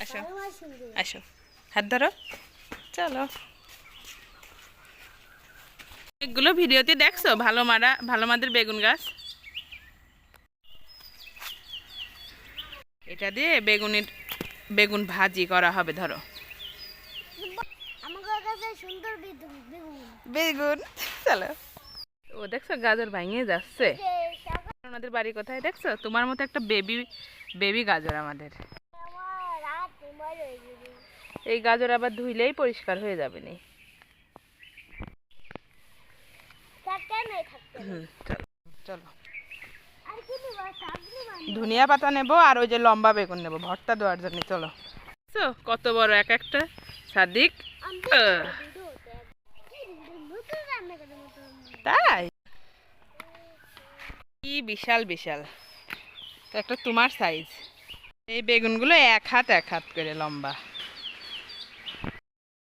আসো আসো, হাত ধরো, চলো। এগুলো ভিডিওতে দেখছো ভালো মাদের বেগুন গাছ। এটা দিয়ে বেগুন ভাজি করা হবে। ধরো বেগুন, চলো। ও দেখছো গাজর ভাঙিয়ে যাচ্ছে। আমাদের বাড়ি কোথায় দেখছো? তোমার মতো একটা বেবি গাজর আমাদের। এই গাজর আবার ধুইলেই পরিষ্কার হয়ে যাবে নি। চলো চলো, ধনিয়া পাতা নেবো আর ওই যে লম্বা বেগুন নেবো ভর্তা দেওয়ার জন্য। চলো, কত বড় এক একটা সাদিক। তাই কি বিশাল বিশাল, একটা তোমার সাইজ। এই বেগুনগুলো এক হাত করে লম্বা।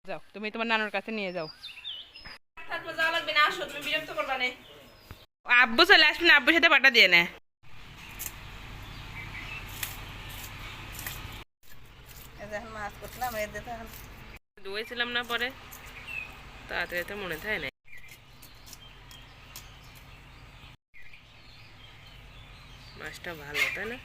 যাও, তুমি তোমার নানুর কাছে নিয়ে যাও। যাওয়া লাগবে না, আসো, তুমি বিরক্ত করবা না। আব্বু চলে আসবে না, আব্বুর সাথে পাঠা দিয়ে নে। মাছ করছিলাম, ধুয়েছিলাম না, পরে তাড়াতাড়ি তো মনে থাকে না। মাছটা ভালো, তাই না?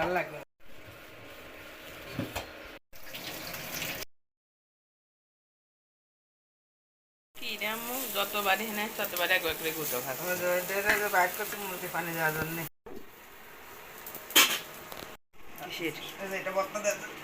ভালো লাগবে। যতবারই হেনে ততবারই একবার করে গুঁতো খাবো। বাইট করতে মুরগি পানি দেওয়ার জন্য। এটা বর্তা দেওয়ার জন্য।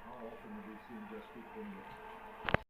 How often have you seen just people?